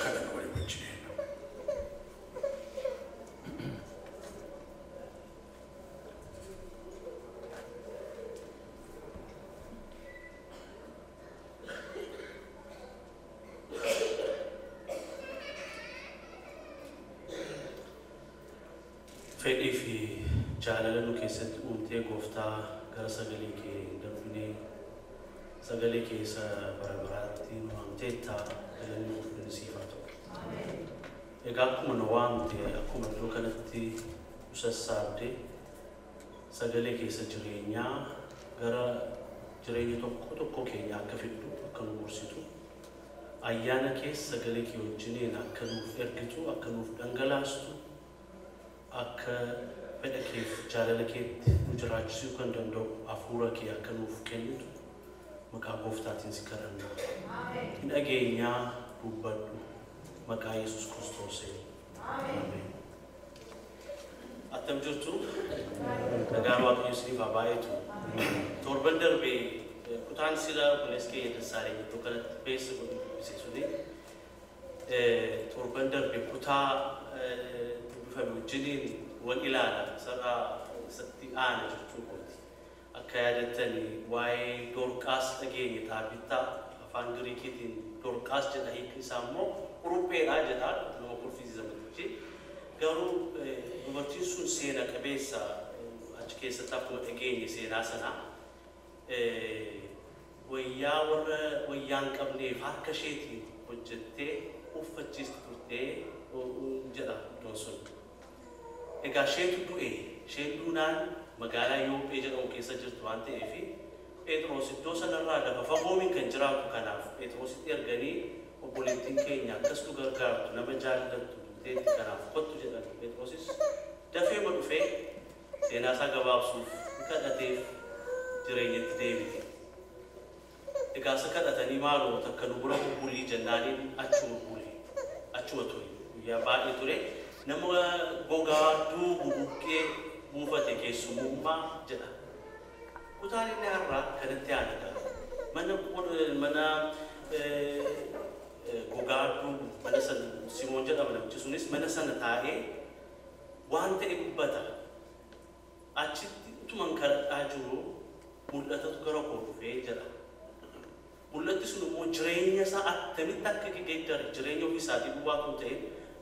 kadhannaa walii wajjin. fedhii fi jaalala nu keessatti uumtee gooftaa gara sagalee kee darbinee sagalee keessa bara baraatti nu waamteetta galanni ulfinni siif haa ta'u. Egaa akkuma nu waamte akkuma iddoo kanatti nu sassaabde sagalee keessa jireenyaa gara jireenya tokko keenya akka fiddu akka nu gorsitu ayyaana keessa sagalee kee wajjiniin akka nuuf ergitu akka nuuf dhangalaastu akka fedha keef jaalala keetti nu jiraachisuu kan danda'u hafuura kee akka nuuf kennitu maqaa gooftaatiin si kadhanna. Hin dhageenyaa dubbadhu maqaa Yesuus Kiristoosiin. Ameen. Attam jirtu nagaan Waaqayyo isiniif haa baay'atu. Torban darbee kutaan sila kunis kee Dassaaleny iddoo kanatti beessa godhisiisuni torban darbee kutaa wajjiniin wal ilaala sarara isatti aana jechuu kooti. Akka yaadattanii waa'ee Dorqaas dhageenye Taabittaa afaan Giriikiitiin Dorqaas jedha hiikni isaa immoo Qurupheedhaa jedha nama kurfisiisamatti. Garuu dubartiin sun seena qabeessa achi keessatti akkuma dhageenye seenaa sanaa wayyaan qabneef harka isheetiin hojjettee uffachiisti turtee jedha iddoon sun. Egaa isheetu du'e isheen duunaan magaalaa Yoophee jedhamu keessa jirtu waan ta'eef Phexros iddoo sanarraa lafa fagoomiin kan jiraatu kanaaf Phexrositti erganii obboleettiin keenya akkas nu gargaartu nama jaallattu teetti kanaaf kottu jedhan. Phexrosis dafeema dhufee seenaa isaa gabaabsuuf kadhateef jireenyatti deebite. Egaa isa kadhatanii maaloo takka nu bira bubbulii jennaaniin achuma bulee achuma ture guyyaa baay'ee ture. Nama gogaa bubuqqee buufate keessummaa jedha. Kutaan inni har'aa kanatti aanadha. Mana gogaa mana sana Simoon jedhama namichi sunis mana sana taa'ee waan ta'e dubbata. Achitti utuman kadhadhaa jiru mul'atatu gara koo dhufee jedha. Mul'atti sun immoo jireenya isaa attamitti akka geeddare jireenya ofii isaatii duwwaa kun ta'e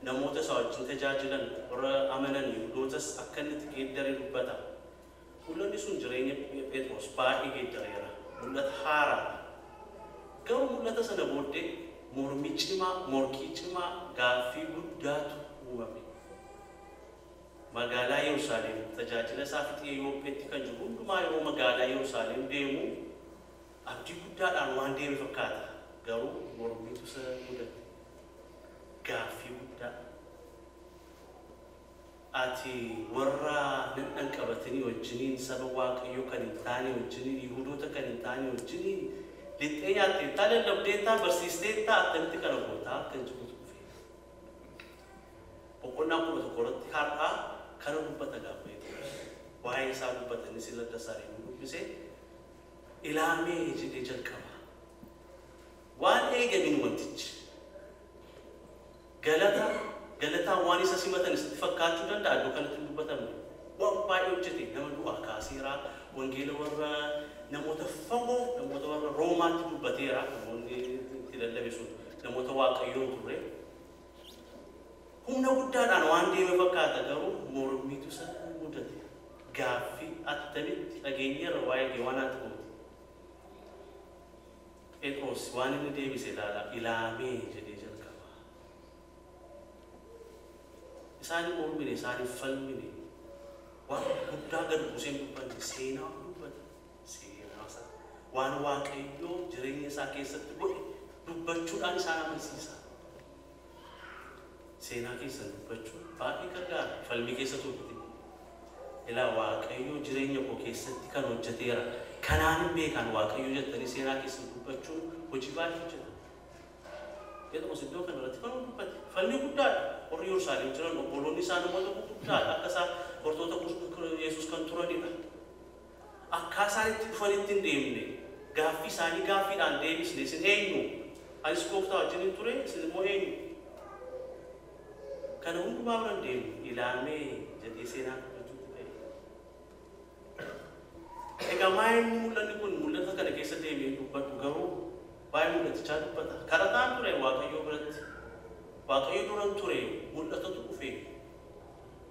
namoota isaa wajjin tajaajilan warra amanan Yihuudootas akka inni itti geeddare dubbata. Mul'anni sun jireenya Phexros baay'ee geeddareera. Mul'ata haaraadha. Garuu mul'ata sana booddee morkii cimaa gaaffii guddaatu uumame. Magaalaa Yerusaalem tajaajila isaa fixee Yoopheetti kan jiru hundumaa yeroo magaalaa Yerusaalem deemu abdii guddaadhaan waan deeme fakkaata. Garuu mormiitu isa mudate. Gaaffii guddaa. Ati warra nan qabatanii wajjiniin saba Waaqayyoo kan hin taane wajjiniin Yihuudoota kan hin taane wajjiniin lixxee nyaatteettaa lallabdeettaa barsiisteettaa attamitti kana gootaa kan jirutu dhufe. Boqonnaa 11 har'aa kana dubbata gaafa waa'ee isaa dubbatanii sila Dassaaleny dubbisee ilaamee jedhee jalqaba. Waan eegamin wantichi galataan waan isa simatan isatti fakkaachuu danda'a iddoo kanatti dubbatamne. Waan baay'ee hojjete nama du'aa kaaseera wangeela warra namoota fagoo namoota warra Roomaatti dubbateera namoonni itti lallabe sun namoota Waaqayyoon turre. Humna guddaadhaan waan deeme fakkaata garuu mormiitu isa mudate. Gaaffii attamitti dhageenyeerra waa'ee waan ati goote. Phexros waan inni deebise ilaala ilaamee jedhee jalqaba. Isaan mormine isaaniif falmine waan guddaa gad buuseen dubbanne seenaa dubbata. Seenaa isaa waan Waaqayyoo jireenya isaa keessatti godhe dubbachuudhaan isaan amansiisa. Seenaa keessan dubbachuun baay'ee gargaara. Falmii keessa turte. Ilaa Waaqayyoo jireenya koo keessatti kan hojjeteera. Kanaan hin beekan Waaqayyoo jettanii seenaa keessan dubbachuun hojii baay'ee hojjeta. Phexros iddoo kanarratti kan dubbate. Falmii guddaadha. Warri Yerusaalem jiran obboloonni isaa namoota guddaadha. Akka isaan hordoftoota Yesuus kan turanidha. Akka isaan itti dhufanitti hin deemne gaaffii isaanii gaaffiidhaan deebisne isin eenyu? Anis gooftaa wajjin ture isin immoo eenyu? kana hundumaa bira deemu ilaalmee jedhee seenaa egaa maayinni mul'anni kun mul'ata kana keessa deemee dubbatu garuu baay'ee mul'atichaa dubbata. Kadhataan ture Waaqayyoo biratti. Waaqayyo duran ture mul'atatu dhufe.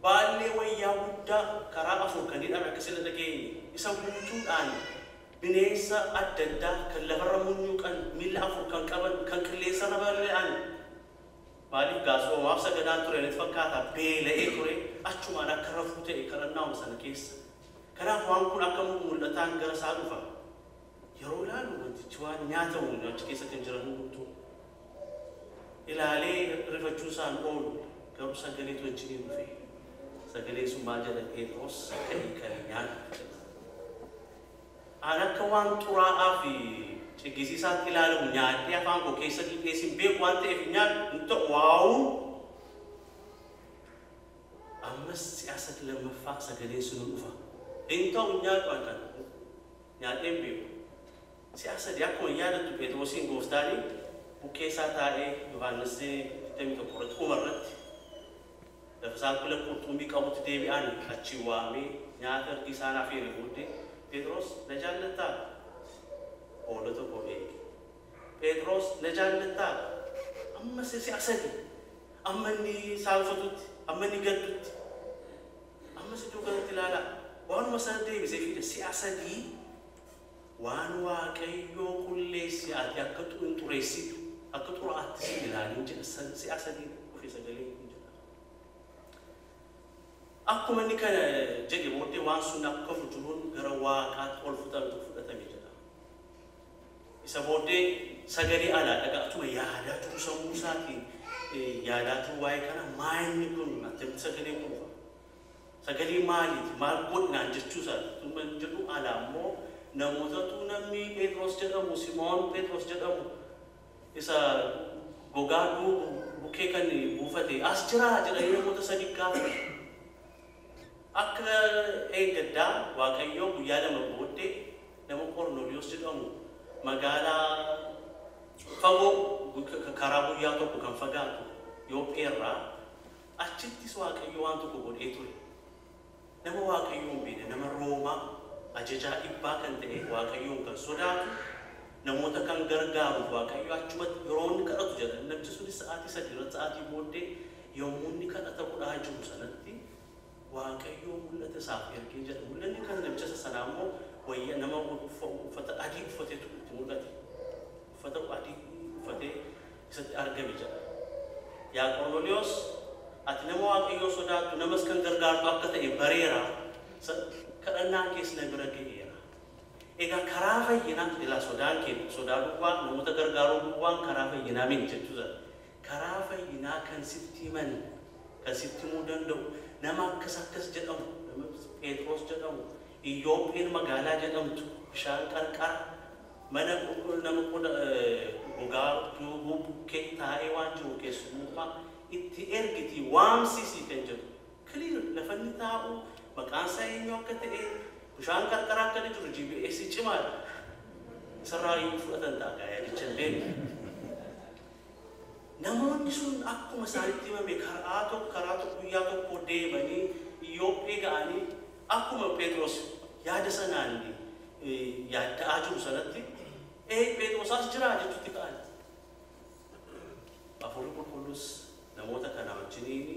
Baallee wayyaa guddaa karaa afur kan hidhame akka sila dhageenye isa guutuudhaan bineensa adda addaa kan lafarra munyuuqan miila afur kan qaban kan qilleensarra balali'an maaliif gaasoomaaf sagadaan ture natti fakkaata beela'ee ture achumaan akka rafuu ta'e kadhannaa'uma sana keessa. Kanaaf waan kun akka mul'ataan gara isaa dhufa. Yeroo ilaalu wantichi waan nyaatamu achi keessa kan jiran hundumtuu ilaalee rifachuu isaan oolu garuu sagaleetu wajjin dhufe. Sagalee sun maal jedha Phexros kan nyaatu. Aan akka waan xuraa'aa fi ciggisiisaatti ilaalamu nyaadhee afaan koo keessa dhiisin beeku waan ta'eef nyaadhu hin ta'u waa'u. Ammas siyaasa lammaffaa sagaleen sun dhufa. Hin ta'u nyaadhu akkan nyaadheen beeku. Siyaasa akkuma yaadattu Phexrosiin gooftaanii bukkee isaa taa'ee Yohaannis 21 umarratti lafa isaan kula qurxummii qabutti deebi'an achi waamee nyaata ergi isaan afeere booddee Phexros na jaallattaa? Hoolota koo eegi. Phexros na jaallattaa? Amma si'a sadii amma inni saalfatutti amma inni gaddutti amma si duukanatti ilaalaa waanuma sana deebisee fide si'a sadii waan Waaqayyoo qulleessi ati akka xureessitu akka xuraa'aatti si ilaalin jedha si'a sadii dhufe sagalee kun jedha. Akkuma inni kana jedhe booddee waan sun akka fujuruun gara Waaqaatti ol fudhatame jedha. Isa booddee sagalee alaa dhaga'atuma yaadaa turu sammuu isaatiin yaadaa turu waa'ee kana maayinni kun attamitti sagalee kun dhufa. Sagalee maaliiti? Maal godhinaan jechuu isaati. Tuma jedhu alaa immoo namootatu namni Phexros jedhamu Simoon Phexros jedhamu isa gogaa bukkee kan buufate as jiraa jedhanii namoota sadii gaafatan. Akka eeggaddaa Waaqayyoo guyyaa lama booddee nama Qornooliyoos jedhamu magaalaa fagoo karaa guyyaa tokko kan fagaatu Yoopheerraa achittis Waaqayyoo waan tokko godhee ture. Nama Waaqayyoon beekne nama Roomaa ajajaa dhibbaa kan ta'e Waaqayyoon kan sodaatu namoota kan gargaaru Waaqayyo achumatti yeroo inni kadhatu jedha. Namichi sunis sa'aatii 3 irratti sa'aatii booddee yommuu inni kadhata godhaa jiru sanatti Waaqayyoo mul'ata isaaf ergee jedha. Mul'anni kan namicha sanaa immoo wayya nama uffata adii uffateetu itti mul'ate. Uffata adii uffatee isatti argame jedha. Yaa Qornooliyoos ati nama Waaqayyoo sodaattu namas kan gargaartu akka ta'e bareera kadhannaan keessa na bira ga'eera. Egaa karaa fayyinaa ilaa sodaan keenya sodaa duwwaa namoota gargaaruu duwwaan karaa fayyinaa min jechuudha. Karaa fayyinaa kan sitti himan kan sitti himuu danda'u nama akkas jedhamu nama Phexros jedhamu Iyyoopheen magaalaa jedhamtu bishaan qarqara mana nama gogaa duubuu bukkee taa'ee waan jiru keessummaa itti ergiti waamsisii kan jedhu kiliir lafanni taa'u maqaan isaa eenyu akka ta'e bishaan qarqara akka jiru GPS cimaadha. Isarraa iyyuu fudhatan ta'a yaadicha deemu. Namoonni sun akkuma isaanitti himame karaa tokko guyyaa tokko deemanii Iyyoophee ga'anii akkuma Phexros yaada sanaan yaadda'aa jiru sanatti Phexros as jiraa jechuutti ka'an. Hafuurri Qulqulluus namoota kana wajjiniin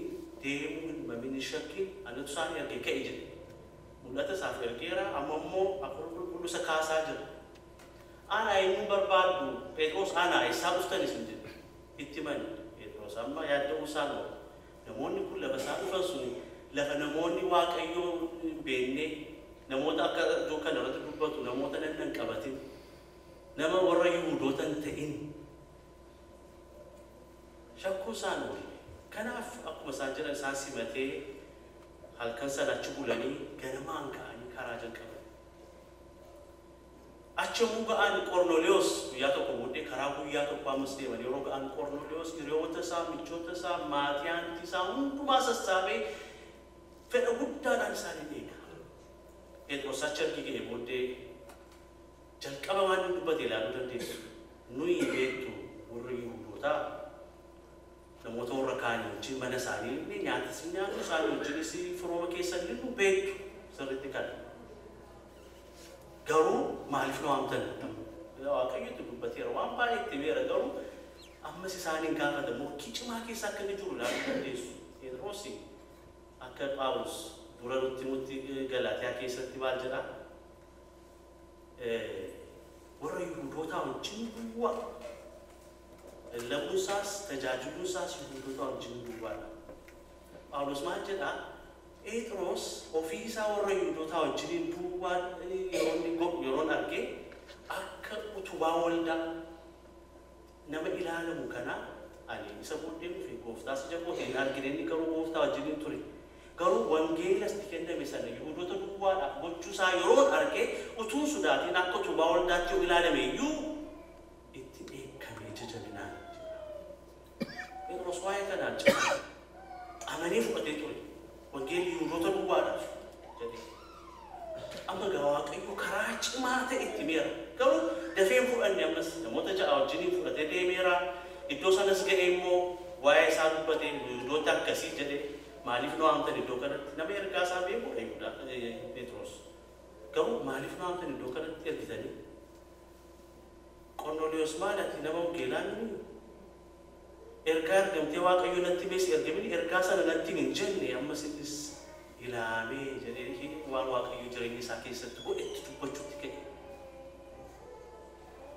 deemuu mamini shakkiin anatu isaanii argee ka'e jedhe. Mul'ata isaaf ergeera amma immoo Hafuurri Qulqulluu isa kaasaa jira. Ana eenyuun barbaaddu Phexros ana isaa dhuftanis hin jedhe. Itti mani Phexros amma yaadda'uu isaan oolu. Namoonni kun lafa isaan dhufan suni lafa namoonni Waaqayyoo beeknee namoota akka iddoo kana irratti dubbatu namoota nan qabatin nama warra Yihuudoota hin ta'in shakkuu isaan oolu. Kanaaf akkuma isaan jedhan isaan simatee halkan sana achi bulanii ganamaan ka'anii karaa jalqaban. Achi yommuu ga'an Qornooliyoos guyyaa tokko booddee karaa guyyaa tokko ammas deeman yeroo ga'an Qornooliyoos hiriyoota isaa michoota isaa maatii aantii isaa hundumaa sassaabee fedha guddaadhaan isaanii eega. Phexros achi argi ga'e booddee jalqaba waan inni dubbate ilaaluu dandeessu. Nuyi beektu warri Yihuudootaa namoota warra kaanii wajjin mana isaanii illee nyaata si nyaatu isaanii wajjinis firooma keessan illee beektu sirriitti kana. Garuu maaliif nu waamtan? Waaqayyotu dubbateera waan baay'ee itti beera garuu ammas isaaniin gaafatamu morkii cimaa keessa akka inni jiru ilaaluu dandeessu. Phexros akka Phaawulos dura nutti Galaatiyaa keessatti maal jedhaa? Warra Yihuudootaa wajjin duwwaa lamuusaas tajaajiluusaas Yihuudoota wajjin duwwaadha. Phaawulos maal jedhaa? Phexros ofii isaa warra Yihuudootaa wajjin duwwaa yeroon argee akka utubaa waldaa nama ilaalamu kana ani isa booddee dhufe gooftaas jabooteen argine inni garuu gooftaa wajjin ture. Garuu wangeelatti kenname sana Yihuudoota duwwaadhaaf gochuusaa yeroon argee utuu sodaatiin akka utubaa waldaatti yoo ilaalame iyyuu itti eekamee jajabinaan jira. Phexros waa'ee kanaan cina amanee fudhatee ture. Wangeelli Yihuudoota duwwaadhaaf jedhee. Amma gaa Waaqayyo karaa cimaa ta'e itti meera. Garuu dafee fudhanne ammas namoota ja'a wajjin fudhatee deemeera. Iddoo sanas ga'ee immoo waa'ee isaa dubbatee Yihuudoota akkasii jedhee maaliif nu waamtan iddoo kanatti? Nama ergaa isaa beekudha Phexros. Garuu maaliif nu waamtan iddoo kanatti ergitanii? Qorneelewoos maalati nama wangeelaa mini? Ergaa argamtee Waaqayyo natti mees ergamini ergaa sana natti hin jenne ammas innis ilaamee jedhee waan Waaqayyo jireenya isaa keessatti godhetti dubbachuutti ka'e.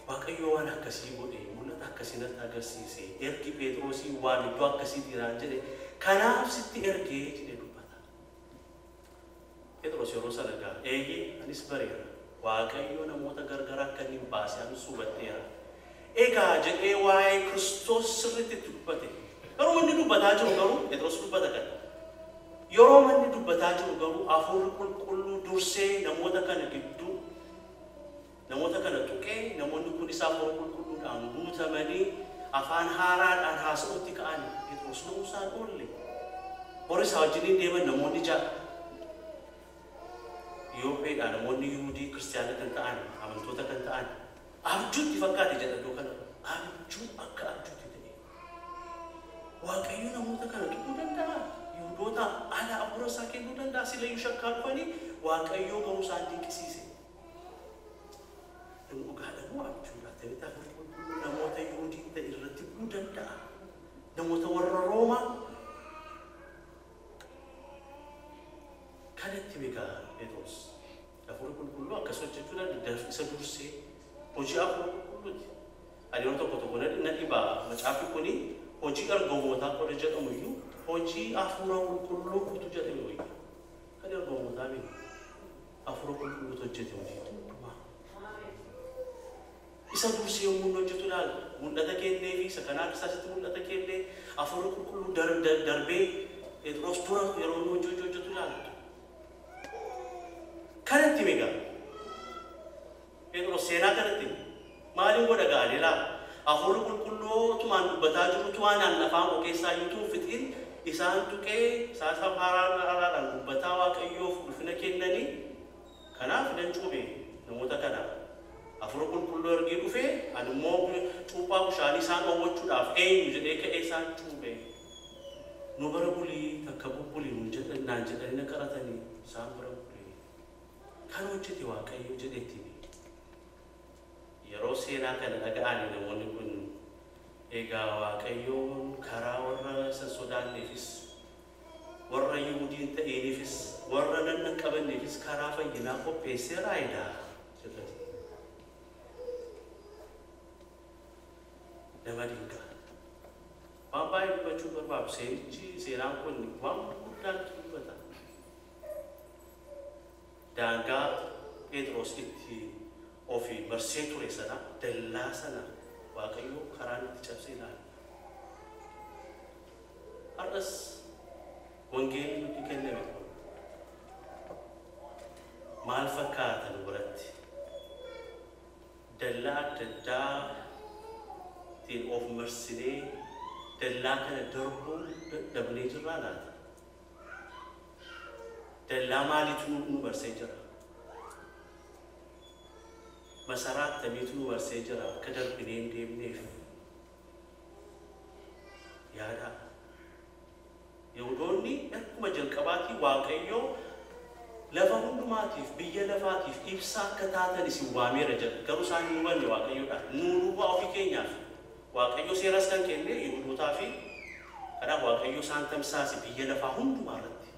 Waaqayyo waan akkasii godhee mul'ata akkasiinatti agarsiise ergi Phexrosii waan iddoo akkasii dhiiraan jedhe kanaaf sitti ergee jedhee dubbata. Phexros yeroo sana gaa eeyyee anis bareera Waaqayyo namoota gargaraa akka inni baase anis hubadheera. Egaa jedhee waa'ee Kiristoos sirriitti dubbate. Garuu manni dubbataa jiru garuu Phexros dubbata kana. Yeroo manni dubbataa jiru garuu Hafuurri Qulqulluu dursee namoota kana gidduu namoota kana tuqee namoonni kunis Hafuura Qulqulluudhaan guutamanii afaan haaraadhaan haasa'utti ka'an Phexros nuu isaan oolle. Warri isaa wajjin deeman namoonni ja'a. Yoopheedhaan namoonni Yihuudii kiristaana kan ta'an amantoota kan ta'an abjuutti fakkaate jedha iddoo kana. Abjuu akka abjuutti ta'e. Waaqayyo namoota kana tuquu danda'a. Yihuudoota ala hafuura isaa kennuu danda'a. Silayyuu shakkaa dhufanii Waaqayyo garuu isaan dinqisiise. Dhugaadhamoo abjuudha ta'e Hafuurri Qulqulluun namoota Yihuudii ta'e irratti bu'uu danda'a. Namoota warra Roomaa kanatti beekaa Phexros. Hafuurri Qulqulluu akkas hojjechuu danda'a isa dursee hojii Hafuura Qulqulluuti. Ani yeroo tokko na dhibaa macaafni kuni hojii ergamootaa qoda jedhamu iyyuu hojii Hafuura Qulqulluutu jedhame wayya. Kan ergamootaa miti Hafuura Qulqulluutu hojjete hojii hundumaa. Isa dursee yommuu hojjetu ilaala mul'ata kennee fi isa kanaa isaatti mul'ata kennee Hafuura Qulqulluu darbee Phexros dura yeroo hojjetu ilaala. Kanatti meeqa? Phexros seenaa kanatti maaliin godha gaadhe laa? Hafuurri Qulqulluutumaan dubbataa jirutu waan afaan koo keessaa yuutuu fixiin isaan tuqee saasaa haaraadhaan dubbataa Waaqayyoof ulfina kennanii kanaaf nan cuube namoota kanaaf. Hafuura Qulqulluu ergee dhufee ani immoo cuuphaa bishaanii isaan dhowwachuudhaaf eenyu jedhee ka'ee isaan cuube. Nu bara bulii takka bubbulii nuun jedhannaan jedhanii na qaratanii isaan bara bulee. Kan hojjete Waaqayyo jedheetti. Yeroo seenaa kana dhaga'anii namoonni kun egaa Waaqayyoon karaa warra isa sodaanneefis warra Yihuudiin ta'eefis warra nan qabanneefis karaa fayyinaa qopheesseera jedhaa jedhati. Nama dinqaa. Waan baay'ee dubbachuu barbaadu seenaan kun waan guddaatti dubbata. Daangaa Phexros itti ofii barsee ture sana dallaa sana Waaqayyo karaan itti cabsee ilaala. Har'as wangeelli nutti kenname maal fakkaata nu biratti? Dallaa adda addaatiin of marsinee dallaa kana darbuun dadhabnee jirraa laata? Dallaa maaliitu nu barsee jira? Masaraa akkamiitu nu barsee jira akka darbinee hin deemneef? Yaada namoonni akkuma jalqabaatti waaqayyoo lafa hundumaatiif biyya lafaatiif ibsaa akka taatan isin waameera jedha. Garuu isaan hin hubanne waaqayyoodhaan nuu duwwaa ofii keenyaaf waaqayyo seeras kan kenne Yihuudootaa fi kanaaf waaqayyo isaan tamsaase biyya lafaa hundumaa irratti.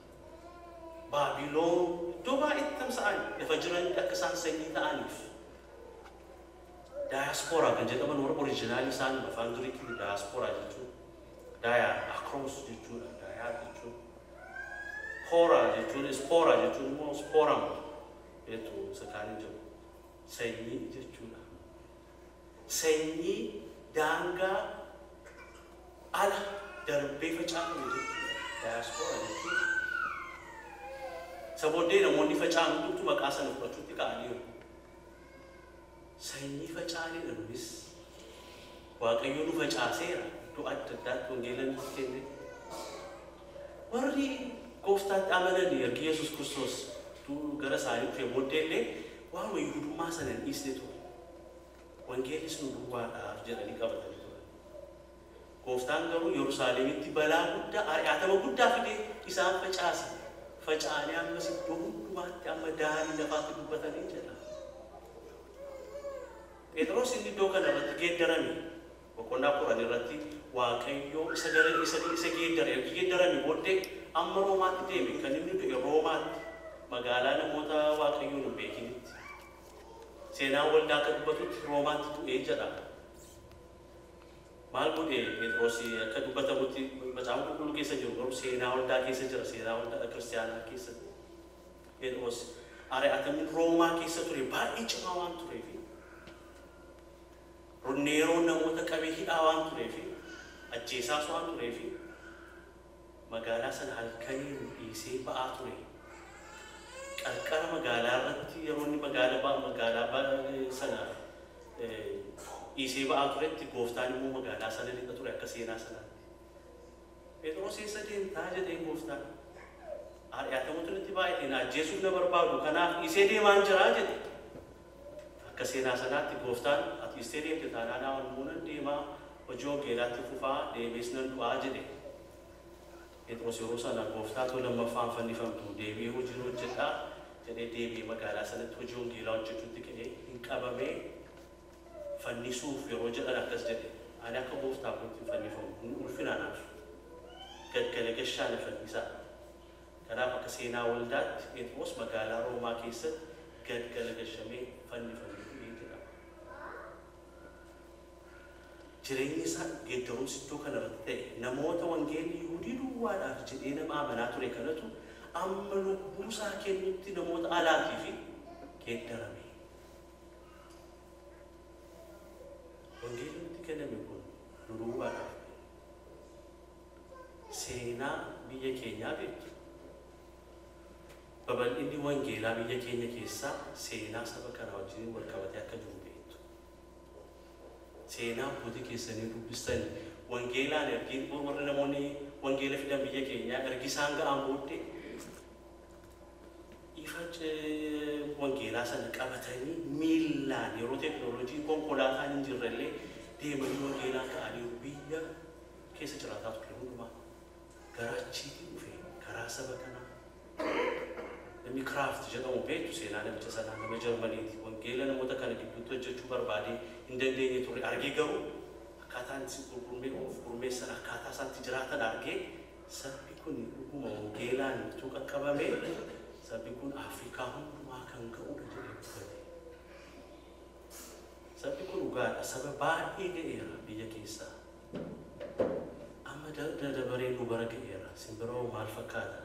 Baabiloon iddoo baay'eetti tamsa'an lafa jiran akka isaan sanyii ta'aniif. Diaspora kan jedhaman warra oriijinaali isaan afaan Giriikii diaspora jechuudha. Akros jechuudha. Jechuudha. Pora jechuun spora jechuun immoo sporam jechuun sakaanii jiru. Sanyii jechuudha. Sanyii daangaa ala darbee facaafamu jechuudha. Diaspora jechuudha. Sabooddee namoonni facaafamu hundumtuu maqaa sana fudhachuutti ka'aniiru. Sanyii facaanii dhabuunis waaqayyo nu facaaseera. Iddoo adda addaatti wangeela nuuf kenne. Warri gooftaatti amanan ergi Yesuus Kiristoos gara isaanii dhufee booddeellee waanuma Yihuudummaa sana hin dhiisne ture. Wangeelis nu duwwaadhaaf jedhanii qabatanii turan. Gooftaan garuu Yerusaalemitti balaa guddaa ari'atama guddaa fidee isaan facaase. Faca'anii ammas iddoo hundumaatti amma daarii lafaatti dubbatanii jedha. Phexros inni iddoo kana irratti geeddarame boqonnaa 10 irratti waaqayyoo isa geeddarame booddee amma Roomaatti deeme kan inni du'e Roomaatti magaalaa namoota waaqayyoon hin beekinitti. Seenaan waldaa akka dubbatutti Roomaatti du'ee jedha. Maal godhe Phexros akka dubbatamutti macaafa qulqulluu keessa jiru garuu seenaa waldaa keessa jira. Seenaa waldaa kiristaanaa keessatti Phexros ari'atamni Roomaa keessa ture baay'ee cimaa waan tureef Neeroon namoota qabee hidhaa waan tureef ajjeesaas waan tureef magaalaa sana halkaniin dhiisee ba'aa ture. Qarqara magaalaa irratti yeroo inni magaalaa sana dhiisee ba'aa turetti gooftaan immoo magaalaa sana lixa ture akka seenaa sanaatti. Phexros eessa deemtaa jedheen gooftaan. Ari'atamutu nutti baay'ateen ajjeesuuf na barbaadu kanaaf dhiisee deemaan jiraa jedhe. Akka seenaa sanaatti gooftaan ati dhiistee deemte taanaan ammuunan deemaa hojii wangeelaatti fufaa deebiis nan du'aa jedhe. Phexros yeroo sana gooftaatu lammaffaan fannifamtu deebi'ee hojii hojjedhaa jedhee deebi'ee magaalaa sanatti hojii wangeelaa hojjechuutti ka'ee hin qabamee fannisuuf yeroo jedhan akkas jedhe. Ani akka gooftaa kootti fannifamu hin ulfinaanaaf gaggala gashaana fannisaa. Kanaaf akka seenaa waldaatti Phexros magaalaa Roomaa keessatti gaggala gashamee fannifamee jedhama. Jireenyi isaa geeddaruus iddoo kanarratti ta'e namoota wangeelli Yihuudii duwwaadhaaf jedhee nama amanaa ture kanatu amma lubbuu isaa kennutti namoota alaatiif geeddarame. Wangeelli nutti kenname kun nu duwwaadhaaf seenaa biyya keenyaa beektu. Babal'inni wangeelaa biyya keenya keessaa seenaa saba kana wajjin wal qabatee akka jiru beektu. Seenaa abbootii keessanii dubbistan wangeelaan ergiin warri namoonni wangeela fidan biyya keenyaa ergi isaan ga'an booddee ifa wangeelaa sana qabatanii miillaan yeroo teekinooloojiin konkolaataan hin jirrellee deemanii wangeelaa ka'anii biyya keessa jiraataa ture hundumaa gara achiitti dhufe karaa saba kanaa. Namni Kraft jedhamu beektu seenaa namicha sanaa nama Jarmaniiti. Wangeela namoota kana gidduutti hojjechuu barbaadee hin dandeenye ture argee garuu akkaataan isin gurmeessan akkaataa isaatti jiraatan argee sabbi kun dhuguma wangeelaan itti qaqqabame sabbi kun Afrikaa hundumaa kan ga'udha jedhee dubbate. Sabbi kun dhugaadha saba baay'ee ga'eera biyya keessaa. Amma dabareen nu bara ga'eera simbiroo maal fakkaata?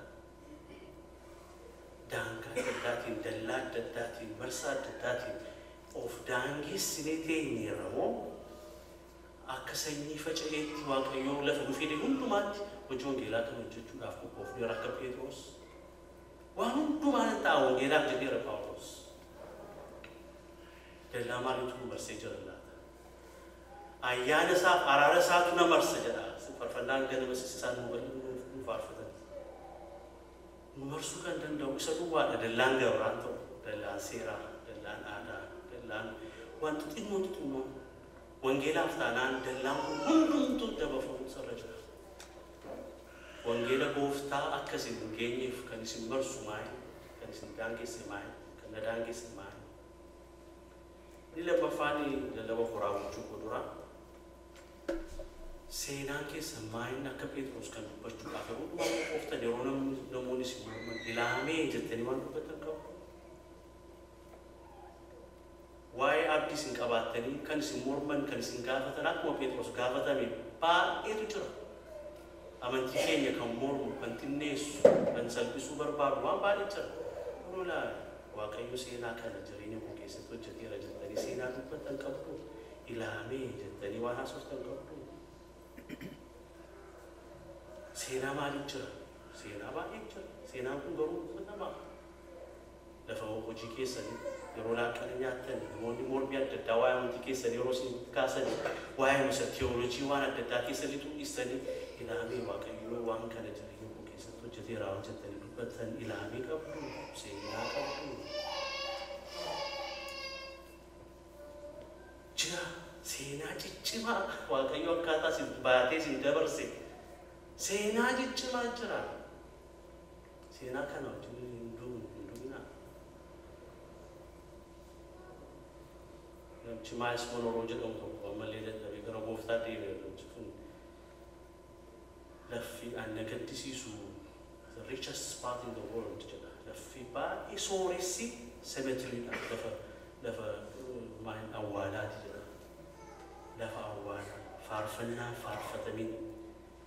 Daangaa adda addaatiin, dallaa adda addaatiin, marsaa adda addaatiin of daangeessinee teenyeerra moo akka sanyii faca'eetti waaqayyoo lafa nu fide hundumaatti hojii wangeelaa kan hojjechuudhaaf qophoofneera akka Phexros. Waan hundumaan ta'a wangeelaaf jedheera Phaawulos. Dallaa maaliitu nu marsee jira laata? Ayyaana isaaf araara isaatu na marsa jedha. Faarfannaan ganama isaan nu faarfatan. Numarsuu kan danda'u isa duwwaadha. Dallaan gabraan ta'u, dallaan seeraa, dallaan aadaa, dallaan wanti xinnoo wangeelaaf taanaan dallaan kun hundumtuu dabafamu sarara jira. wangeela gooftaa akkasin geenyeef kan isin marsu maali? Kan isin daangesse maali? Kan na daangesse maali? Ni lammaffaan lallaba qoraawwachuu godhura. Seenaan keessa maaliin akka Phexros kan dubbachuudhaaf yeroo qoftan yeroo namoonni isin morman ilaamee jettanii waan dubbatan qabu. Waa'ee abdii isin qabaattanii kan isin morman kan isin gaafatan akkuma Phexros gaafatame baay'eetu jira. Amantii keenya kan mormu, kan xinneessu, kan salphisuu barbaadu waan baay'ee jira. Lola Waaqayyo seenaa kana jireenya koo keessatti hojjeteera jettanii seenaa dubbatan qabdu. Ilaamee jettanii waan haasoftan qabdu. Seenaa maaliif jira? Seenaa baay'ee jira. Seenaan kun garuu nama lafa hojii keessanii yeroo laaqana nyaatan namoonni mormii adda addaa waa'ee amantii keessanii yeroo isin kaasan waa'ee musa teewooloojii waan adda addaa keessatti tuqisanii ilaamee Waaqayyo waan kana jireenya koo keessatti hojjeteera waan jettanii dubbatan ilaamee qabdu. Seenaa qabdu. Jira seenaa ciccimaa Waaqayyo akkaataa isin baatee isin dabarse seenaa ciccimaa jira. Seenaa kana wajjin hin dubbinaa. Cimaa Ismoonoo jedhamu tokko ammallee dadhabee gara gooftaa deemee kun laffi ana gaddisiisu the richest part in the world jedha. Laffi baay'ee sooressi cemeteryidha. Lafa maan awwaalaati jedha. Lafa awwaalaa faarfannaa faarfatamin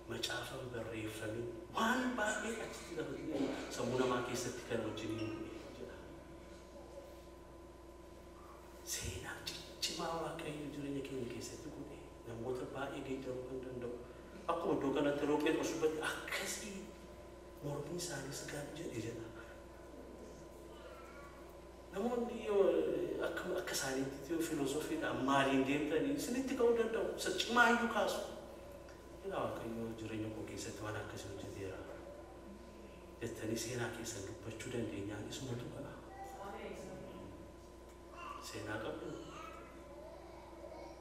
macaafa barreeffamin waan baay'ee achitti lafa sammuu namaa keessatti kan wajjiniin jedha. Seenaa ciccimaa Waaqayyo jireenya keenya keessatti godhe namoota baay'ee geeddaruu kan danda'u. Akkuma iddoo kanatti yeroo Phexros dubbate akkasii mormii isaaniis gaarii jedhe jedha. Namoonni akka isaaniitti filoosofiidhaan maaliin deemtanii isinitti ka'uu danda'u. Isa cimaa iyyuu kaasu. Ila Waaqayyo jireenya koo keessatti waan akkasii hojjeteera jettanii seenaa keessan dubbachuu dandeenyaan isumatu kana. Seenaa qabdu.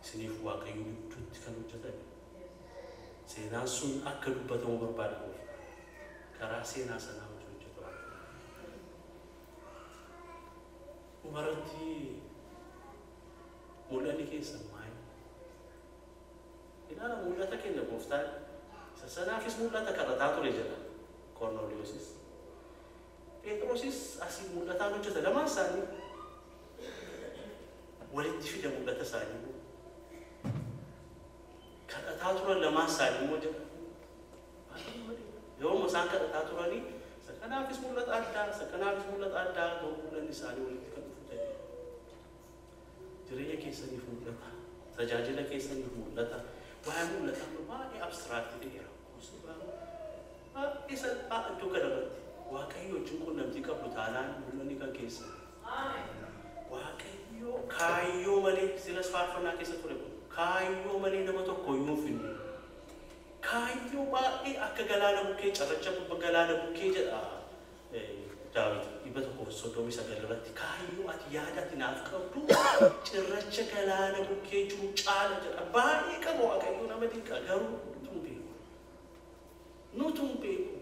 Isiniif Waaqayyo gidduutti kan hojjetame. Seenaan sun akka dubbatamu barbaadamuuf karaa seenaa sanaa hojjetu. Umaratti mul'anni keessan maali? Ilaala mul'ata keenya gooftaan isa sanaafis mul'ata kadhataa ture jedha Qorneeliyoosis. Phexrosis asii mul'ataan hojjeta lamaan isaanii walitti fida mul'ata isaanii. Kadhataa turan lamaan isaanii immoo jedha. Yoo isaan kadhataa turanii isa kanaafis mul'ata addaa, isa kanaafis mul'ata addaa ta'uu mul'anni isaanii walitti kan dhufu ta'e. Jireenya keessaniif mul'ata, tajaajila keessaniif mul'ata. Waa'ee mul'ataa baay'ee abstiraaktii ta'eera. Baay'ee salphaa iddoo kanarratti Waaqayyo wajjin quunnamtii qabdu taanaan mul'anni kan keessa. Waaqayyo kaayyoo malee silas faarfannaa keessa ture kun kaayyoo malee nama tokko iyyuu hin finne. Kaayyoo baay'ee akka galaana bukkee carracha galaana bukkee jedha Daawit 139 irratti kaayyoo ati yaada ati naaf qabdu cirracha galaana bukkee jiru caala jedha. Baay'ee qaba Waaqayyo nama dinqa garuu nutuun beeku.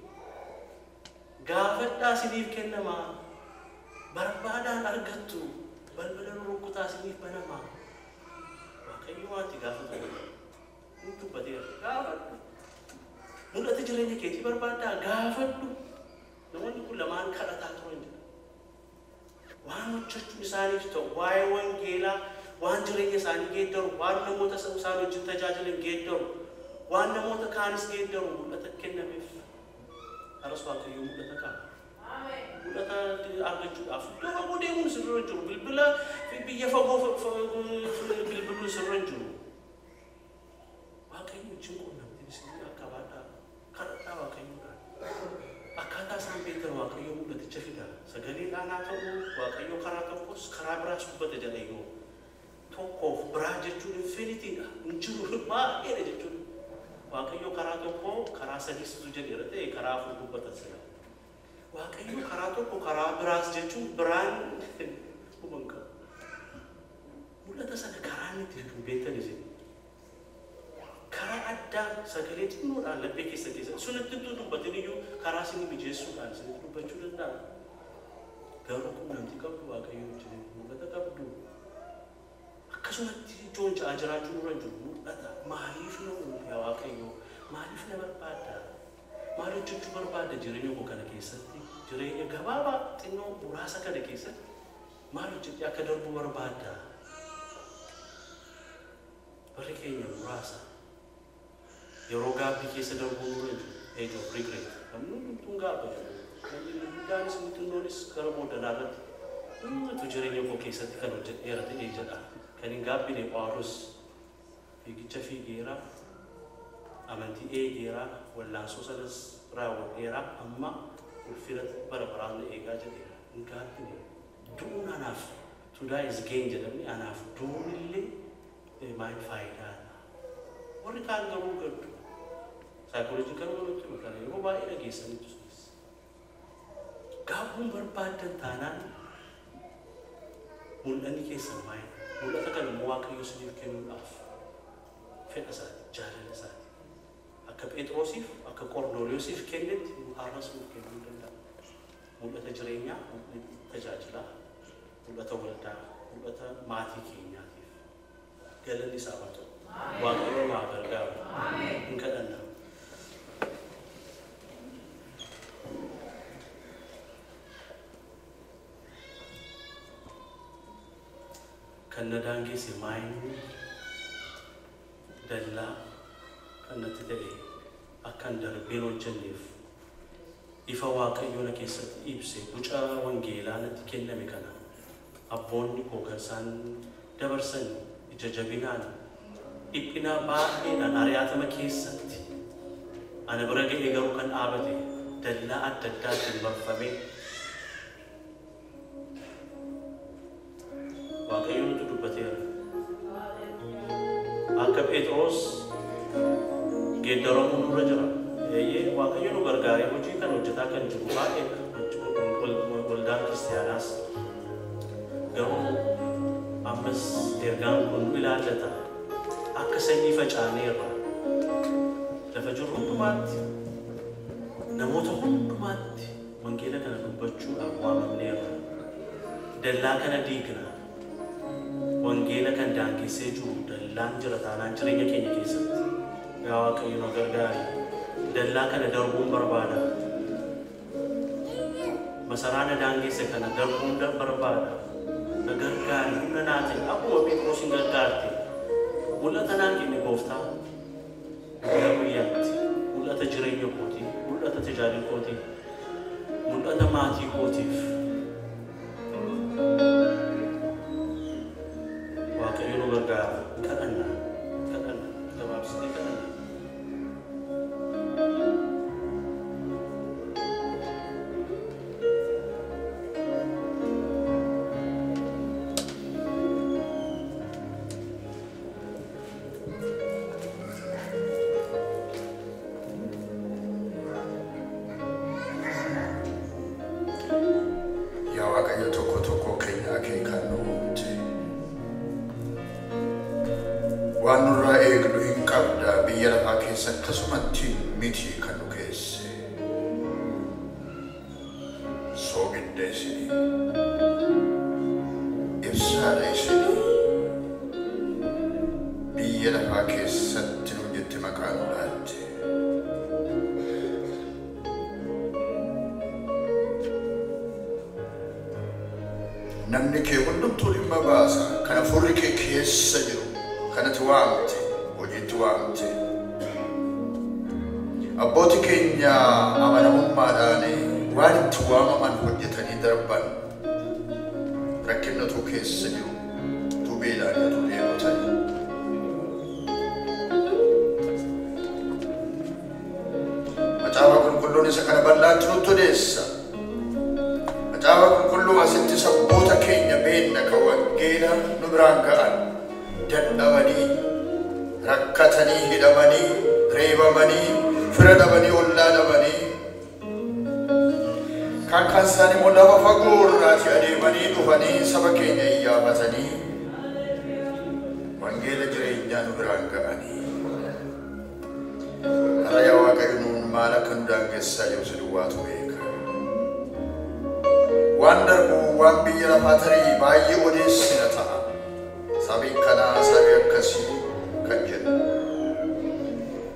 Gaafadhaa isiniif kennamaa barbaadaan argattu balbala rukkutaa isiniif banamaa. Waaqayyo waanti gaafatu dubbateera. Gaafadhu. Mul'ata jireenya keetii barbaaddaa gaafadhu. Namoonni kun lamaan kadhataa turan jedha. Waan hojjechuun isaaniif ta'u waa'ee wangeelaa waan jireenya isaanii geeddaru waan namoota isaan wajjin tajaajilan geeddaru waan namoota kaanis geeddaru mul'ata kennameef. Karas Waaqayyo mul'ata qaba. Mul'ata argachuudhaaf iddoo fagoo deemuun sirra jiru bilbila biyya fagoo bilbiluun sirra jiru. Waaqayyo wajjin quunnamtiin isin akka baadhaa kadhadhaa Waaqayyoodhaan. Akkaataa isaan beektan Waaqayyo mul'aticha fida. Sagaleedhaan haa ta'u Waaqayyo karaa tokkos karaa biraas dubbata jedha yoo. Tokkoof biraa jechuun infinitiidha. Hin jiru baay'eedha jechuudha. Waaqayyo karaa tokko karaa sadiitu jedheera ta'e karaa afur dubbatan sila. Waaqayyo karaa tokko karaa biraas jechuun biraan huban qabu. Mul'ata sana karaa inni ittiin beektan isin. karaa addaa sagalee xinnoodhaan laphee keessa sunitti dubbatiniyyuu karaa isin mijeessuudhaan isinitti dubbachuu danda'a. Garuu quunnamtii qabdu Waaqayyoo wajjin mul'ata qabdu. Akkasumatti ijoon ja'a jiraachuu nurra jiru mul'ata. Maaliif na uume Waaqayyoo? Maaliif na barbaadda? Maal hojjechuu barbaadda jireenya koo kana keessatti? Jireenya gabaabaa xinnoo muraasa kana keessatti maal hojjettee akka darbu barbaadda? Barri keenya muraasa. Yeroo gaabbii keessa darbuu nurra jiru age of regret. Namni tun gaabba jiru. Namni guddaanis xinnoonnis gara booddanaa irratti jireenya koo keessatti kan hojjedheera ta'ee jedha. Kan hin gaabbine Phaawulos fiigicha fiigeera, amantii eegeera, wallaansoo sanas raawwadheera, amma ulfina bara baraan eegaa jedheera. Hin gaabbine. Du'uun anaaf to die is gain jedhamni anaaf du'uun illee maal faayidaadha. Warri kaan garuu gaddu. Saayikooloojikal walitti makana yeroo baay'ee dhageessaniitu sunis. Gaabbuun barbaaddan taanaan mul'anni keessan maayina. Mul'ata kana immoo Waaqayyo isiniif kennuudhaaf fedha isaati, jaalala isaati. Akka Phexrosiif, akka Qorneeliyoosiif kennetti har'as nuuf kennuu danda'a. Mul'ata jireenyaa, mul'ata tajaajilaa, mul'ata waldaa, mul'ata maatii keenyaatiif. Galanni isaa haa ta'u. Waaqayyo haa gargaaru. Hin kadhannaa. Kan na daangeesse maayinni dallaa kan natti ta'e akkan darbeen hojjenneef ifa Waaqayyoo na keessatti ibse bucaa wangeelaa natti kenname kana abboonni koo kan isaan dabarsan ija jabinaan dhiphinaa baay'eedhaan ari'atama keessatti ana bira ga'ee garuu kan dhaabate dallaa adda addaatiin marfamee Waaqayyo nuti dubbateera. Akka Phexros geeddaramuu nurra jira. Waaqayyo nu gargaaree hojii kan hojjetaa kan jiru baay'ee waldaan kiristaanaas garuu ammas ergaan kun ilaallata. Akka sanyii facaaneerra lafa jiru hundumaatti namoota hundumaatti wangeela kana dubbachuudhaaf waamamneerra. Dallaa kana diigna. Wangeela kan daangessee jiru dallaan jira taanaan jireenya keenya keessatti. Yaa Waaqayyo nu gargaari. Dallaa kana darbuun barbaada. Masaraa na daangesse kana darbuun barbaada. Na gargaari humna naa ta'e akkuma Phexros hin gargaarte. Mul'ata naan kenne Gooftaa. Guyyaa guyyaatti mul'ata jireenya kootii, mul'ata tajaajila kootii, mul'ata maatii kootiif. Waaqayyo nu gargaara. Kadhannaa gabaabsitee kadhannaa. Yaa Waaqayyo tokko keenya akeekaan nu uumte. Waan nurraa eegnu hin qabda biyya lafaa keessa akkasumatti miti kan nu keesse. Soogidda isinii, ibsaadha isinii, biyya lafaa keessatti nu jette maqaa nu laatte. Namni kee hundumtuu dhimma baasa kana furri kee keessa jiru. Kanatti waamte, hojiitti waamte. Abbooti keenya amanamummaadhaan waan itti waamaman hojjetanii darban rakkinatu keessa jiru, beelaan dheebotanii. Macaafa qulqulluun isa kana bal'aatti nutti odeessa. Macaafa qulqulluu asitti sabboota keenya beenna kan wangeela nu biraan ga'an dadhabanii, rakkatanii, hidhamanii, reebamanii, fira dhabanii, ollaa dhabanii, kan isaanii immoo lafa fagoo irraati adeemanii dhufanii saba keenya iyyaafatanii wangeela jireenyaa nu biraan ga'anii Araya Waaqayyoon maala kan daangessaa jiru si duwwaatu beeka. Waan darbu waan biyya lafaa tarii baay'ee odeessina ta'a. Sabii kanaa sabii akkasii kan jedhu.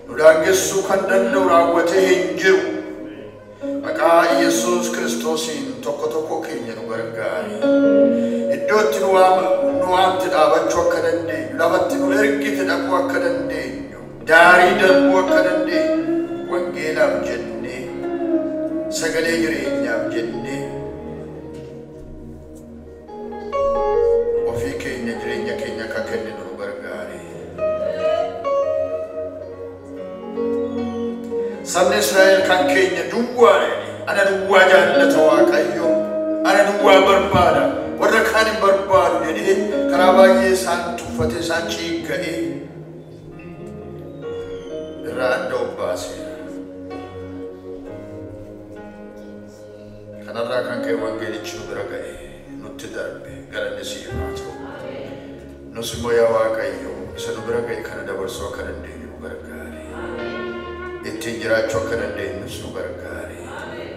Nu daangessuu kan danda'u raawwatee hin jiru. Maqaa Yesuus Kiristoosiin tokko tokko keenya nu gargaari. Iddootti nu waamte dhaabachuu akka dandeenyu, lafatti nu ergite dhaquu akka dandeenyu, daarii darbuu akka dandeenyu, wangeelaaf jennee, sagalee jireenyaaf jennee, ofii keenya jireenya keenya akka kenninu nu gargaari. Sabni Israa'el kan keenya duwwaadha. Ana duwwaa jaallata Waaqayyo. Ana duwwaa barbaada. Warra kaan hin barbaadu jedhee karaa baay'ee isaan tuffate isaan ciigga'ee irraa adda obbaaseera. Kanarraa kan ka'e wangeelichi nu bira ga'e nutti darbe galanni siif haa ta'u. Nus immoo yaa Waaqayyo isa nu bira ga'e kana dabarsuu akka dandeenyu nu gargaari. Ittiin jiraachuu akka dandeenyus nu gargaari.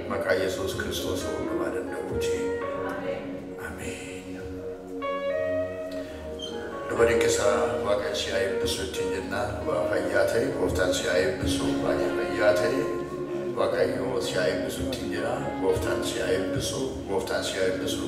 Maqaa Yesuus Kiristoos hundumaa danda'uuti. Ameen. Dubartiin keessaa Waaqayyo si haa eebbisu ittiin jennaan. Waa fayyaa ta'e gooftaan si haa eebbisu baay'ee fayyaa ta'e Waaqayyo si haa eebbisu ittiin jedha. Gooftaan si haa eebbisu gooftaan si haa eebbisu.